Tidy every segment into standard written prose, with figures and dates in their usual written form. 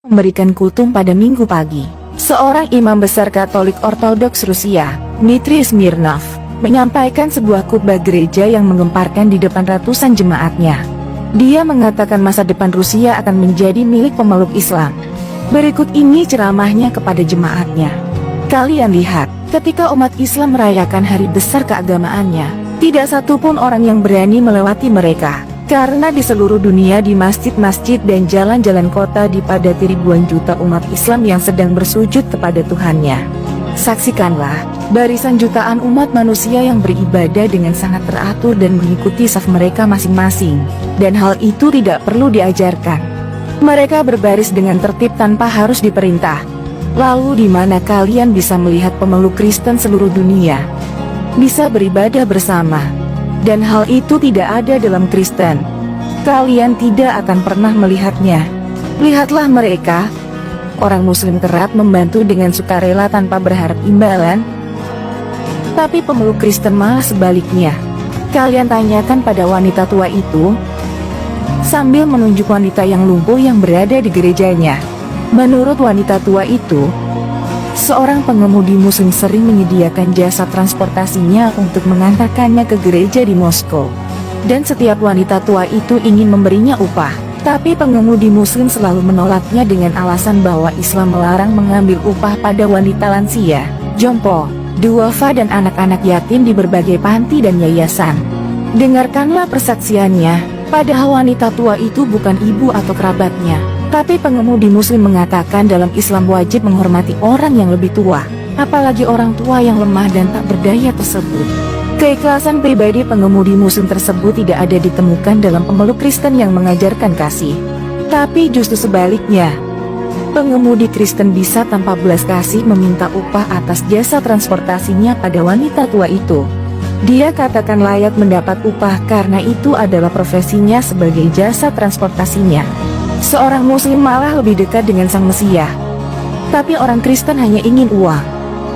memberikan kultum pada Minggu pagi. Seorang imam besar Katolik Ortodoks Rusia, Dmitry Smirnov, menyampaikan sebuah khotbah gereja yang menggemparkan di depan ratusan jemaatnya. Dia mengatakan masa depan Rusia akan menjadi milik pemeluk Islam. Berikut ini ceramahnya kepada jemaatnya. Kalian lihat, ketika umat Islam merayakan hari besar keagamaannya, tidak satupun orang yang berani melewati mereka. Karena di seluruh dunia, di masjid-masjid dan jalan-jalan kota dipadati ribuan juta umat Islam yang sedang bersujud kepada Tuhannya. Saksikanlah, barisan jutaan umat manusia yang beribadah dengan sangat teratur dan mengikuti saf mereka masing-masing. Dan hal itu tidak perlu diajarkan. Mereka berbaris dengan tertib tanpa harus diperintah. Lalu di mana kalian bisa melihat pemeluk Kristen seluruh dunia bisa beribadah bersama? Dan hal itu tidak ada dalam Kristen. Kalian tidak akan pernah melihatnya. Lihatlah mereka, orang Muslim kerap membantu dengan sukarela tanpa berharap imbalan. Tapi pemeluk Kristen malah sebaliknya. Kalian tanyakan pada wanita tua itu, sambil menunjuk wanita yang lumpuh yang berada di gerejanya. Menurut wanita tua itu, seorang pengemudi Muslim sering menyediakan jasa transportasinya untuk mengantarkannya ke gereja di Moskow. Dan setiap wanita tua itu ingin memberinya upah. Tapi pengemudi Muslim selalu menolaknya dengan alasan bahwa Islam melarang mengambil upah pada wanita lansia, jompo, duafa dan anak-anak yatim di berbagai panti dan yayasan. Dengarkanlah persaksiannya, padahal wanita tua itu bukan ibu atau kerabatnya. Tapi pengemudi Muslim mengatakan dalam Islam wajib menghormati orang yang lebih tua, apalagi orang tua yang lemah dan tak berdaya tersebut. Keikhlasan pribadi pengemudi Muslim tersebut tidak ada ditemukan dalam pemeluk Kristen yang mengajarkan kasih. Tapi justru sebaliknya, pengemudi Kristen bisa tanpa belas kasih meminta upah atas jasa transportasinya pada wanita tua itu. Dia katakan layak mendapat upah karena itu adalah profesinya sebagai jasa transportasinya. Seorang Muslim malah lebih dekat dengan Sang Mesias. Tapi orang Kristen hanya ingin uang.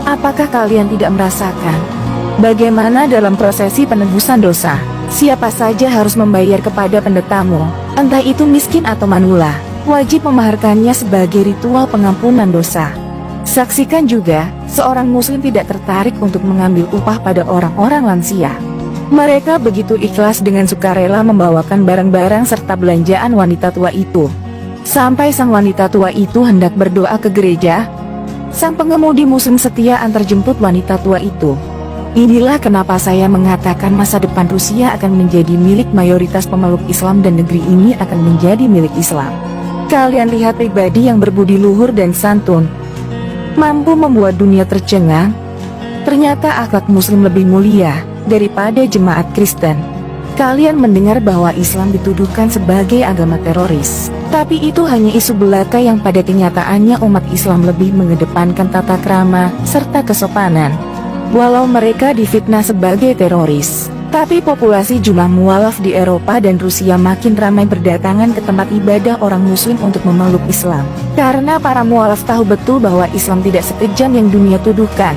Apakah kalian tidak merasakan bagaimana dalam prosesi penebusan dosa, siapa saja harus membayar kepada pendetamu, entah itu miskin atau manula, wajib memaharkannya sebagai ritual pengampunan dosa. Saksikan juga, seorang Muslim tidak tertarik untuk mengambil upah pada orang-orang lansia. Mereka begitu ikhlas dengan sukarela membawakan barang-barang serta belanjaan wanita tua itu. Sampai sang wanita tua itu hendak berdoa ke gereja, sang pengemudi Muslim setia antar jemput wanita tua itu. Inilah kenapa saya mengatakan masa depan Rusia akan menjadi milik mayoritas pemeluk Islam dan negeri ini akan menjadi milik Islam. Kalian lihat pribadi yang berbudi luhur dan santun, mampu membuat dunia tercengang. Ternyata akhlak Muslim lebih mulia daripada jemaat Kristen. Kalian mendengar bahwa Islam dituduhkan sebagai agama teroris. Tapi itu hanya isu belaka yang pada kenyataannya umat Islam lebih mengedepankan tata krama serta kesopanan. Walau mereka difitnah sebagai teroris, tapi populasi jumlah mualaf di Eropa dan Rusia makin ramai berdatangan ke tempat ibadah orang Muslim untuk memeluk Islam. Karena para mualaf tahu betul bahwa Islam tidak sekejam yang dunia tuduhkan.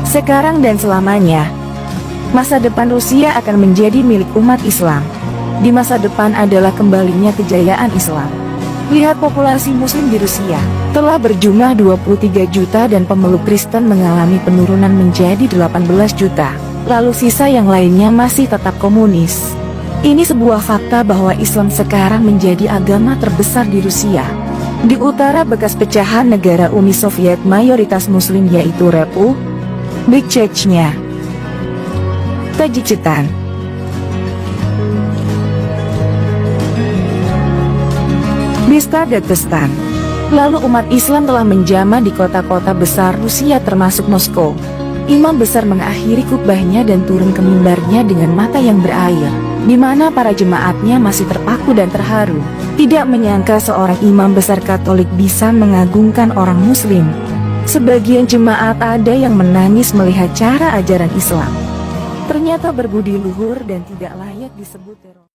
Sekarang dan selamanya, masa depan Rusia akan menjadi milik umat Islam. Di masa depan adalah kembalinya kejayaan Islam. Lihat populasi Muslim di Rusia telah berjumlah 23 juta dan pemeluk Kristen mengalami penurunan menjadi 18 juta. Lalu sisa yang lainnya masih tetap komunis. Ini sebuah fakta bahwa Islam sekarang menjadi agama terbesar di Rusia. Di utara bekas pecahan negara Uni Soviet mayoritas Muslim yaitu Republik Chechnya, Tajikistan, Dagestan. Lalu umat Islam telah menjamah di kota-kota besar Rusia termasuk Moskow. Imam besar mengakhiri khutbahnya dan turun ke mimbarnya dengan mata yang berair, di mana para jemaatnya masih terpaku dan terharu. Tidak menyangka seorang imam besar Katolik bisa mengagungkan orang Muslim. Sebagian jemaat ada yang menangis melihat cara ajaran Islam. Ternyata berbudi luhur dan tidak layak disebut teroris.